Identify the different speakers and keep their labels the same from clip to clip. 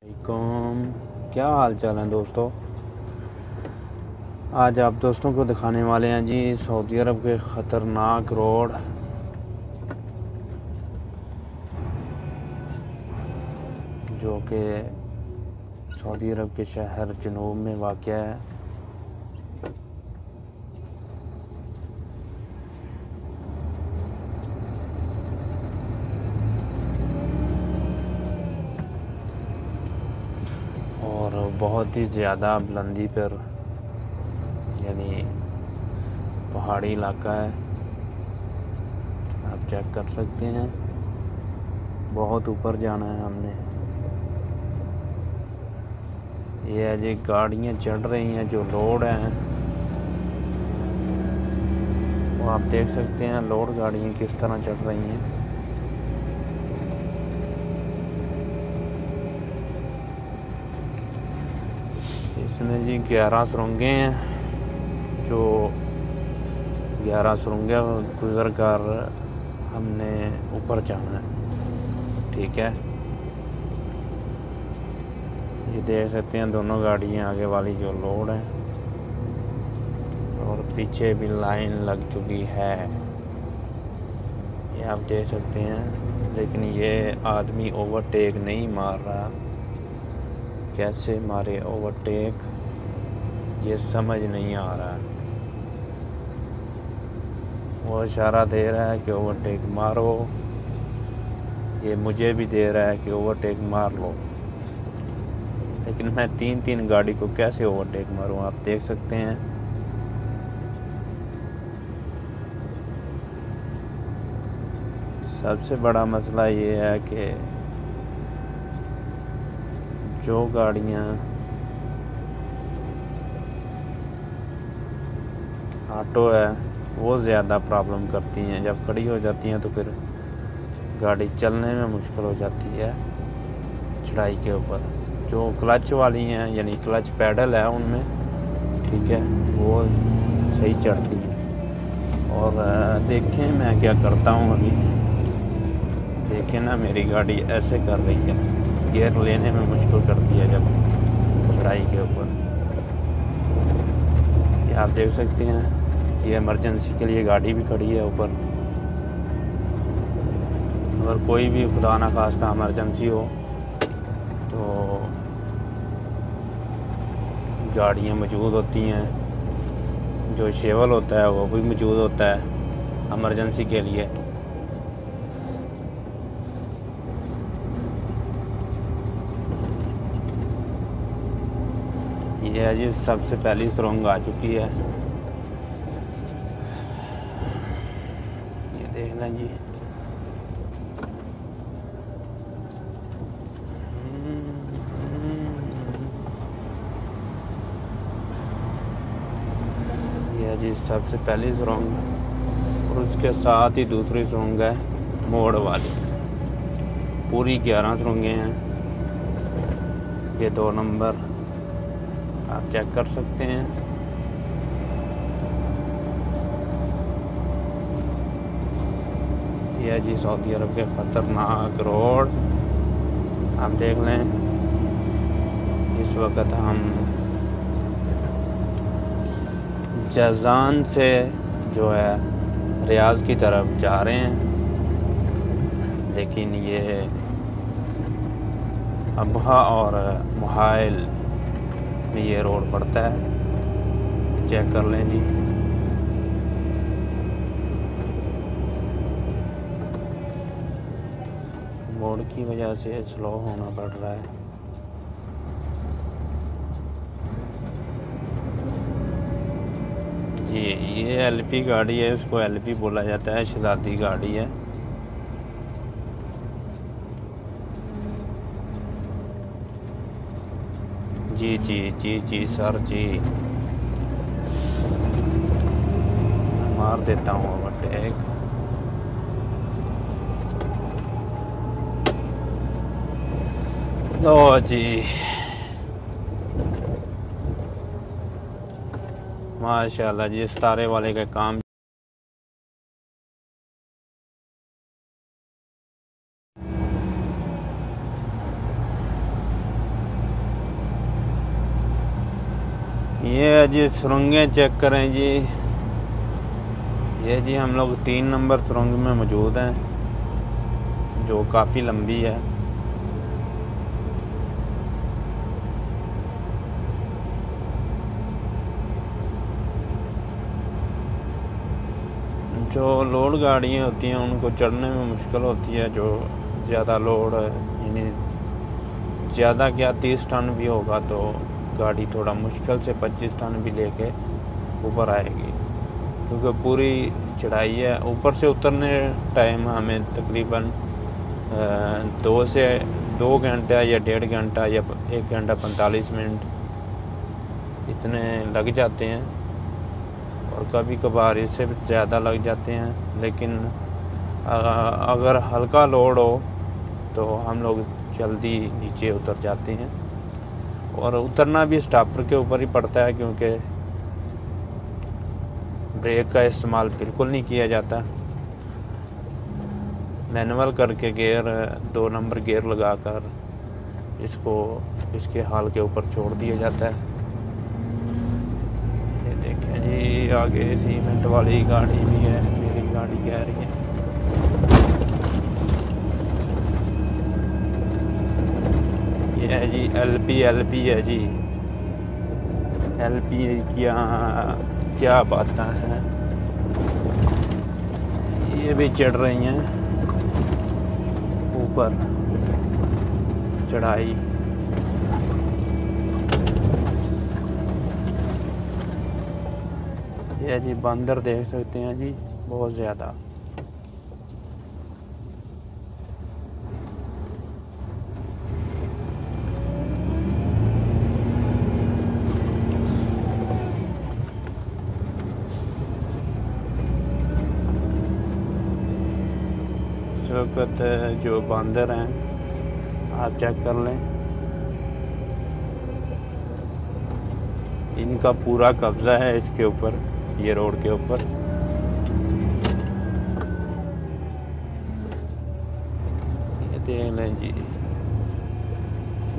Speaker 1: वालेकुम, क्या हाल चाल है दोस्तों। आज आप दोस्तों को दिखाने वाले हैं जी सऊदी अरब के ख़तरनाक रोड, जो कि सऊदी अरब के शहर जनूब में वाक़ है। और बहुत ही ज़्यादा बुलंदी पर, यानी पहाड़ी इलाका है। आप चेक कर सकते हैं, बहुत ऊपर जाना है हमने। ये है जी, गाड़ियाँ चढ़ रही हैं जो लोड हैं, वो आप देख सकते हैं लोड गाड़ियाँ किस तरह चढ़ रही हैं। इसमें जी 11 सुरंगें हैं, जो 11 सुरंगें गुज़र कर हमने ऊपर जाना है। ठीक है, ये देख सकते हैं दोनों गाड़ियाँ आगे वाली जो लोड है, और पीछे भी लाइन लग चुकी है, ये आप देख सकते हैं। लेकिन ये आदमी ओवरटेक नहीं मार रहा। कैसे मारे ओवरटेक, ये समझ नहीं आ रहा है। वो इशारा दे रहा है कि ओवरटेक मारो, ये मुझे भी दे रहा है कि ओवरटेक मार लो, लेकिन मैं तीन गाड़ी को कैसे ओवरटेक मारूं। आप देख सकते हैं सबसे बड़ा मसला ये है कि जो गाड़ियाँ ऑटो है वो ज़्यादा प्रॉब्लम करती हैं। जब खड़ी हो जाती हैं तो फिर गाड़ी चलने में मुश्किल हो जाती है चढ़ाई के ऊपर। जो क्लच वाली हैं, यानी क्लच पैडल है उनमें, ठीक है, वो सही चढ़ती हैं। और देखें मैं क्या करता हूँ अभी। देखें ना, मेरी गाड़ी ऐसे कर रही है, गियर लेने में मुश्किल करती है जब चढ़ाई के ऊपर। ये आप देख सकते हैं कि इमरजेंसी के लिए गाड़ी भी खड़ी है ऊपर। अगर कोई भी खुदा ना खास्ता इमरजेंसी हो तो गाड़ियाँ मौजूद होती हैं। जो शेवल होता है वो भी मौजूद होता है इमरजेंसी के लिए। ये है जी, सबसे पहली सुरंग आ चुकी है, ये देख लें जी। ये है जी सबसे पहली सुरंग, और उसके साथ ही दूसरी सुरंग है मोड़ वाली। पूरी 11 सुरंगें हैं। ये 2 नंबर आप चेक कर सकते हैं। यह है जी सऊदी अरब के ख़तरनाक रोड, आप देख लें। इस वक्त हम जज़ान से जो है रियाज की तरफ जा रहे हैं, लेकिन ये अबहा और मुहाइल में ये रोड पड़ता है। चेक कर लें जी। मोड़ की वजह से स्लो होना पड़ रहा है। जी, ये एलपी गाड़ी है, इसको एलपी बोला जाता है, शहज़ादी गाड़ी है। जी जी जी जी सर जी, मार देता हूँ ओवरटेक। ओ जी, माशाल्लाह जी, सितारे वाले का काम। ये जी सुरंगें चेक करें जी। ये जी हम लोग 3 नंबर सुरंग में मौजूद हैं, जो काफ़ी लंबी है। जो लोड गाड़ियाँ होती हैं उनको चढ़ने में मुश्किल होती है। जो ज़्यादा लोड यानी ज़्यादा क्या 30 टन भी होगा तो गाड़ी थोड़ा मुश्किल से 25 टन भी लेके ऊपर आएगी, क्योंकि पूरी चढ़ाई है। ऊपर से उतरने टाइम हमें तकरीबन 2 घंटा या 1.5 घंटा या 1 घंटा 45 मिनट इतने लग जाते हैं, और कभी कभार इससे भी ज़्यादा लग जाते हैं। लेकिन अगर हल्का लोड हो तो हम लोग जल्दी नीचे उतर जाते हैं, और उतरना भी स्टॉपर के ऊपर ही पड़ता है, क्योंकि ब्रेक का इस्तेमाल बिल्कुल नहीं किया जाता। मैनुअल करके गियर 2 नंबर गियर लगाकर इसको इसके हाल के ऊपर छोड़ दिया जाता है। ये देखें जी, आगे सीमेंट वाली गाड़ी भी है, मेरी गाड़ी कह रही है। ये है जी एलपी है जी। एलपी क्या बातें हैं। ये भी चढ़ रही हैं ऊपर चढ़ाई। ये जी बंदर देख सकते हैं जी, बहुत ज़्यादा। इस वक्त जो बंदर हैं आप चेक कर लें, इनका पूरा कब्जा है इसके ऊपर, ये रोड के ऊपर। ये देख लें जी,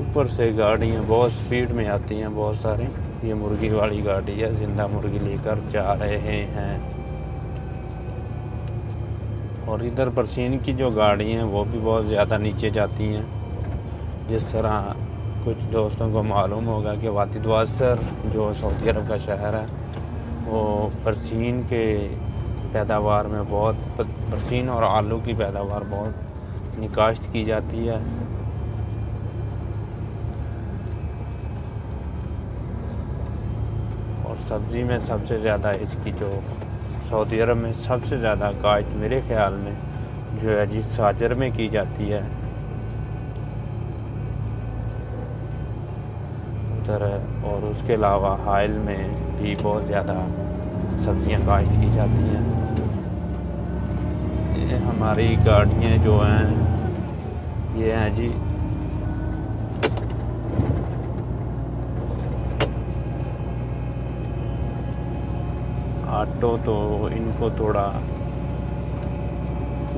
Speaker 1: ऊपर से गाड़ियाँ बहुत स्पीड में आती हैं, बहुत सारी। ये मुर्गी वाली गाड़ी है, जिंदा मुर्गी लेकर जा रहे हैं। और इधर बरसीन की जो गाड़ी हैं वो भी बहुत ज़्यादा नीचे जाती हैं। जिस तरह कुछ दोस्तों को मालूम होगा कि वादिद वासर जो सऊदी अरब का शहर है, वो बरसीन के पैदावार में बरसीन और आलू की पैदावार बहुत निकाश्त की जाती है। और सब्ज़ी में सबसे ज़्यादा इसकी जो सऊदी अरब में सबसे ज़्यादा काश्त मेरे ख़्याल में जो है जी साजर में की जाती है उधर। और उसके अलावा हाइल में भी बहुत ज़्यादा सब्ज़ियाँ काश्त की जाती हैं। ये हमारी गाड़ियाँ जो हैं ये हैं जी ऑटो, तो इनको थोड़ा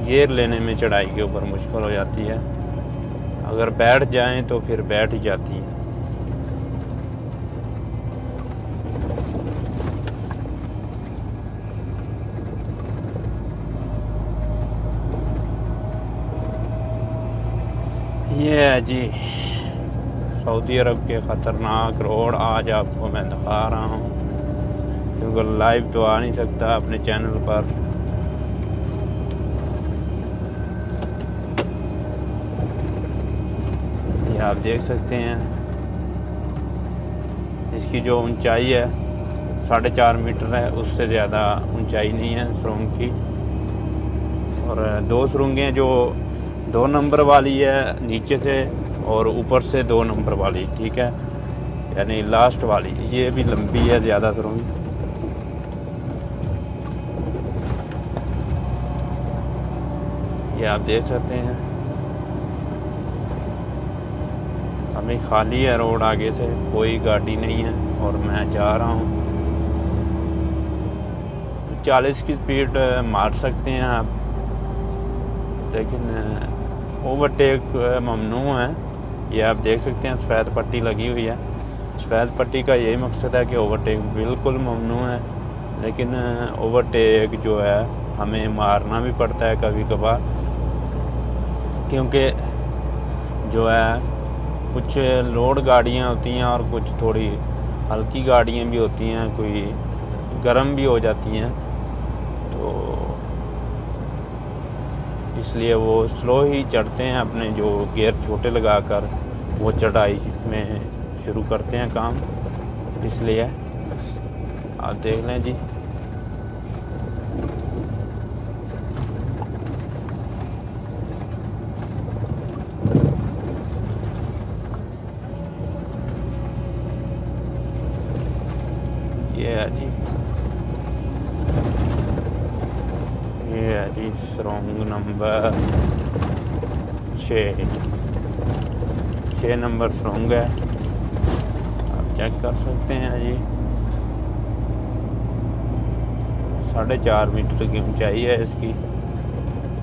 Speaker 1: गियर लेने में चढ़ाई के ऊपर मुश्किल हो जाती है। अगर बैठ जाएं तो फिर बैठ ही जाती हैं। ये है जी सऊदी अरब के ख़तरनाक रोड। आज आपको मैं दिखा रहा हूँ, क्योंकि लाइव तो आ नहीं सकता अपने चैनल पर। ये आप देख सकते हैं, इसकी जो ऊंचाई है 4.5 मीटर है, उससे ज़्यादा ऊंचाई नहीं है सुरंग की। और 2 सुरंगें जो 2 नंबर वाली है नीचे से, और ऊपर से 2 नंबर वाली, ठीक है, यानी लास्ट वाली ये भी लंबी है ज़्यादा सुरंग। ये आप देख सकते हैं, अभी खाली है रोड, आगे से कोई गाड़ी नहीं है और मैं जा रहा हूँ। 40 की स्पीड मार सकते हैं आप, लेकिन ओवरटेक ममनू है। ये आप देख सकते हैं, सफ़ेद पट्टी लगी हुई है। सफ़ेद पट्टी का यही मकसद है कि ओवरटेक बिल्कुल ममनू है, लेकिन ओवरटेक जो है हमें मारना भी पड़ता है कभी कभार, क्योंकि जो है कुछ लोड गाड़ियाँ होती हैं और कुछ थोड़ी हल्की गाड़ियाँ भी होती हैं, कोई गर्म भी हो जाती हैं, तो इसलिए वो स्लो ही चढ़ते हैं, अपने जो गियर छोटे लगाकर वो चढ़ाई में शुरू करते हैं काम। इसलिए आप देख लें जी। ये है जी, ये है जी सुरंग नंबर 6 नंबर सुरंग है, आप चेक कर सकते हैं जी। 4.5 मीटर की ऊंचाई है इसकी,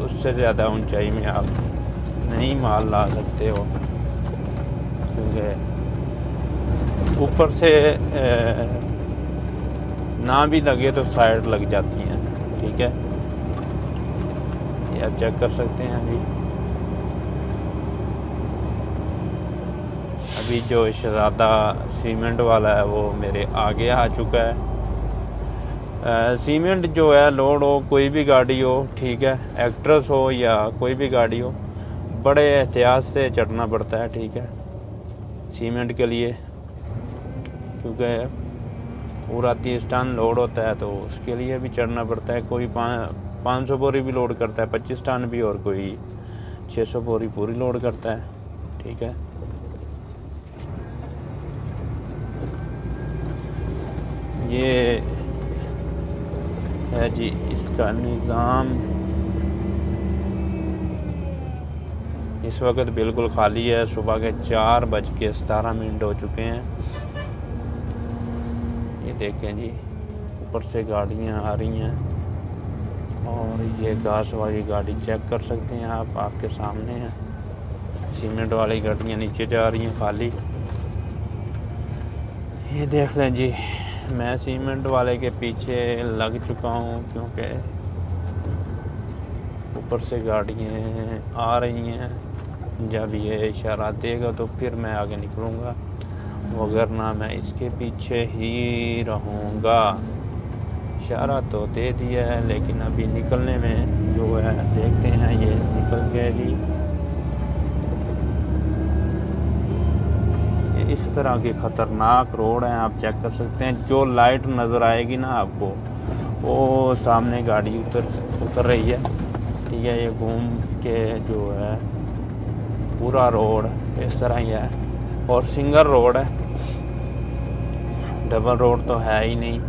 Speaker 1: उससे ज़्यादा ऊंचाई में आप नहीं माल ला सकते हो, क्योंकि ऊपर से ना भी लगे तो साइड लग जाती हैं। ठीक है, ये आप चेक कर सकते हैं अभी। अभी जो शहजादा सीमेंट वाला है वो मेरे आगे आ चुका है। सीमेंट जो है लोड हो, कोई भी गाड़ी हो, ठीक है, एक्ट्रेस हो या कोई भी गाड़ी हो, बड़े एहतियात से चढ़ना पड़ता है। ठीक है, सीमेंट के लिए, क्योंकि पूरा 30 टन लोड होता है तो उसके लिए भी चढ़ना पड़ता है। कोई 500 बोरी भी लोड करता है, 25 टन भी, और कोई 600 बोरी पूरी लोड करता है। ठीक है, ये है जी इसका निज़ाम। इस वक्त बिल्कुल खाली है, सुबह के 4:17 हो चुके हैं। ये देखें जी, ऊपर से गाड़ियाँ आ रही हैं, और ये घास वाली गाड़ी चेक कर सकते हैं आप, आपके सामने है। सीमेंट वाली गाड़ियाँ नीचे जा रही हैं खाली। ये देख लें जी, मैं सीमेंट वाले के पीछे लग चुका हूँ, क्योंकि ऊपर से गाड़ियाँ आ रही हैं। जब ये इशारा देगा तो फिर मैं आगे निकलूँगा, वगरना मैं इसके पीछे ही रहूँगा। इशारा तो दे दिया है, लेकिन अभी निकलने में जो है देखते हैं। ये निकल गए जी। ये इस तरह की ख़तरनाक रोड है, आप चेक कर सकते हैं। जो लाइट नज़र आएगी ना आपको, वो सामने गाड़ी उतर रही है। ठीक है, ये घूम के जो है पूरा रोड इस तरह ही है, और सिंगल रोड है, डबल रोड तो है ही नहीं।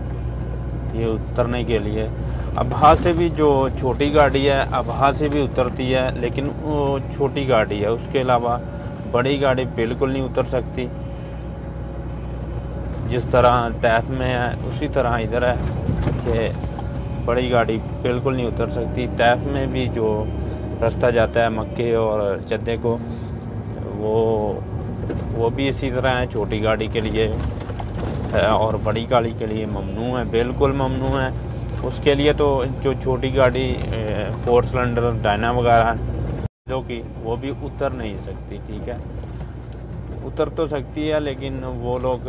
Speaker 1: ये उतरने के लिए अबहा से भी, जो छोटी गाड़ी है अबहा से भी उतरती है, लेकिन वो छोटी गाड़ी है, उसके अलावा बड़ी गाड़ी बिल्कुल नहीं उतर सकती। जिस तरह तैफ में है उसी तरह इधर है कि बड़ी गाड़ी बिल्कुल नहीं उतर सकती। तैफ में भी जो रास्ता जाता है मक्के और जद्दे को, वो भी इसी तरह है, छोटी गाड़ी के लिए है और बड़ी गाड़ी के लिए ममनू है, बिल्कुल ममनू है। उसके लिए तो जो छोटी गाड़ी 4 सिलेंडर डायना वगैरह जो कि वो भी उतर नहीं सकती। ठीक है, उतर तो सकती है, लेकिन वो लोग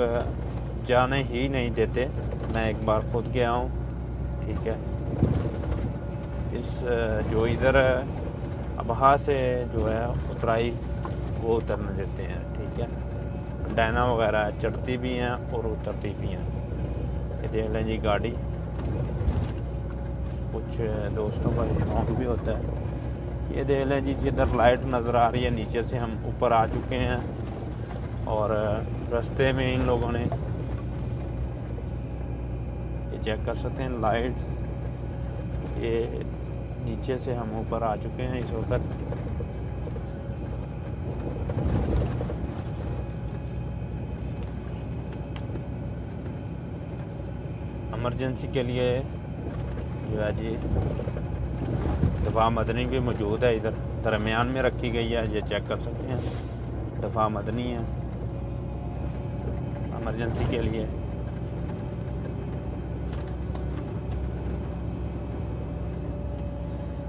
Speaker 1: जाने ही नहीं देते। मैं एक बार खुद गया हूँ। ठीक है, इस जो इधर अबहा से जो है उतराई, वो उतरने देते हैं। ठीक है, डायना वगैरह चढ़ती भी हैं और उतरती भी हैं। ये देख लें जी गाड़ी, कुछ दोस्तों का शौक भी होता है। ये देख लें जी, जिधर लाइट नज़र आ रही है, नीचे से हम ऊपर आ चुके हैं, और रास्ते में इन लोगों ने, ये चेक कर सकते हैं लाइट्स, ये नीचे से हम ऊपर आ चुके हैं इस वक्त। इमरजेंसी के लिए जो है जी दफ़ा मदनी भी मौजूद है, इधर दरमियान में रखी गई है। ये चेक कर सकते हैं, दफ़ा मदनी है, इमरजेंसी के लिए।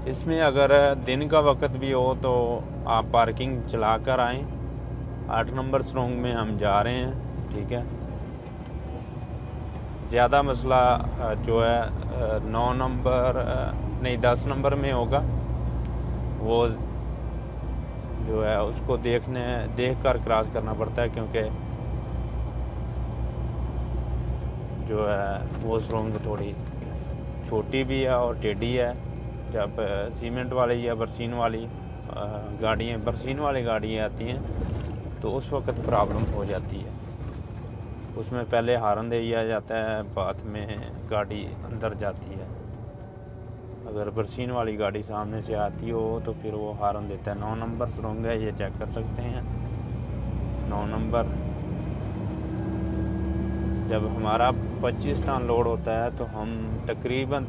Speaker 1: इसमें अगर दिन का वक्त भी हो तो आप पार्किंग चला कर आएँ। 8 नंबर सुरंग में हम जा रहे हैं, ठीक है। ज़्यादा मसला जो है 9 नंबर नहीं 10 नंबर में होगा। वो जो है उसको देख कर क्रॉस करना पड़ता है, क्योंकि जो है वो सुरंग थोड़ी छोटी भी है और टेढ़ी है। जब सीमेंट वाली या बरसीन वाली गाड़ियाँ बरसीन वाली गाड़ियाँ आती हैं तो उस वक्त प्रॉब्लम हो जाती है। उसमें पहले हारन दे दिया जाता है, बाद में गाड़ी अंदर जाती है। अगर बरसीन वाली गाड़ी सामने से आती हो तो फिर वो हारन देता है। 9 नंबर सुरंग है, ये चेक कर सकते हैं। 9 नंबर जब हमारा 25 टन लोड होता है तो हम तकरीबन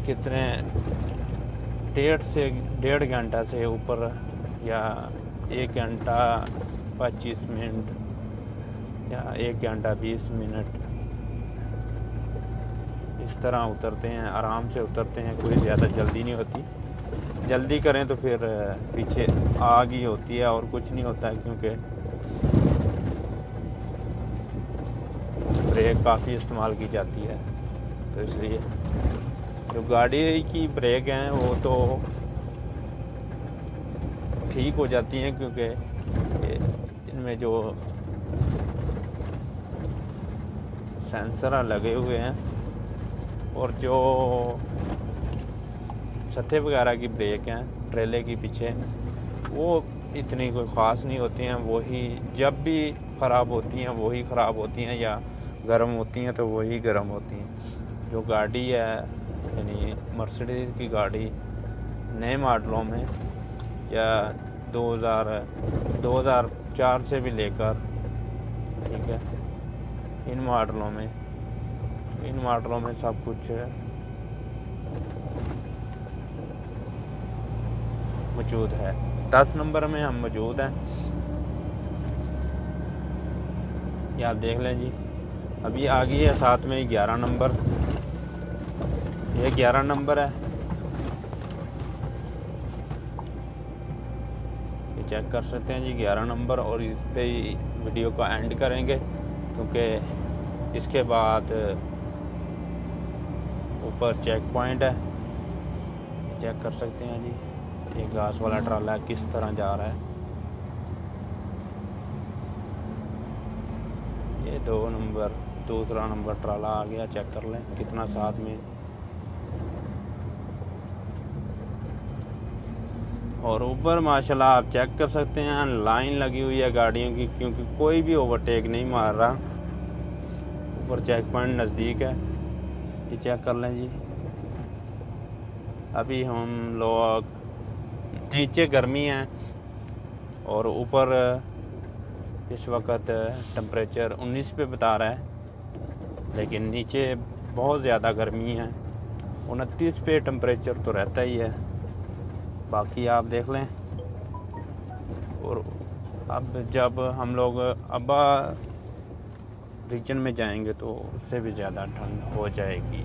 Speaker 1: कितने 1.5 घंटा से ऊपर या 1 घंटा 25 मिनट या 1 घंटा 20 मिनट इस तरह उतरते हैं। आराम से उतरते हैं, कोई ज़्यादा जल्दी नहीं होती। जल्दी करें तो फिर पीछे आग ही होती है और कुछ नहीं होता है, क्योंकि ब्रेक काफ़ी इस्तेमाल की जाती है। तो इसलिए जो गाड़ी की ब्रेक हैं वो तो ठीक हो जाती हैं, क्योंकि इनमें जो सेंसर लगे हुए हैं और जो सत्ते वगैरह की ब्रेक हैं ट्रेले की पीछे, वो इतनी कोई ख़ास नहीं होती हैं। वही जब भी ख़राब होती हैं वही ख़राब होती हैं, या गर्म होती हैं तो वही गर्म होती हैं। जो गाड़ी है यानी मर्सिडीज़ की गाड़ी नए मॉडलों में या 2004 से भी लेकर, ठीक है, इन मॉडलों में सब कुछ मौजूद है। 10 नंबर में हम मौजूद हैं, ये आप देख लें जी। अभी आ गई है साथ में 11 नंबर, ये 11 नंबर है, ये चेक कर सकते हैं जी 11 नंबर। और इस पे वीडियो को एंड करेंगे, क्योंकि इसके बाद ऊपर चेक पॉइंट है, चेक कर सकते हैं जी। ये घास वाला ट्राला किस तरह जा रहा है। ये 2 नंबर दूसरा नंबर ट्राला आ गया, चेक कर लें कितना साथ में। और ऊपर माशाल्लाह आप चेक कर सकते हैं लाइन लगी हुई है गाड़ियों की, क्योंकि कोई भी ओवरटेक नहीं मार रहा। ऊपर चेक पॉइंट नज़दीक है, ये चेक कर लें जी। अभी हम लोग नीचे गर्मी है और ऊपर इस वक्त टेम्परेचर 19 पे बता रहा है, लेकिन नीचे बहुत ज़्यादा गर्मी है। 29 पे टेम्परेचर तो रहता ही है, बाकी आप देख लें। और अब जब हम लोग अब्बा रीजन में जाएंगे तो उससे भी ज़्यादा ठंड हो जाएगी।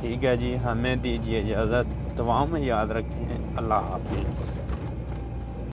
Speaker 1: ठीक है जी, हमें दीजिए इजाज़त। दुआओं में याद रखें। अल्लाह हाफ़िज़।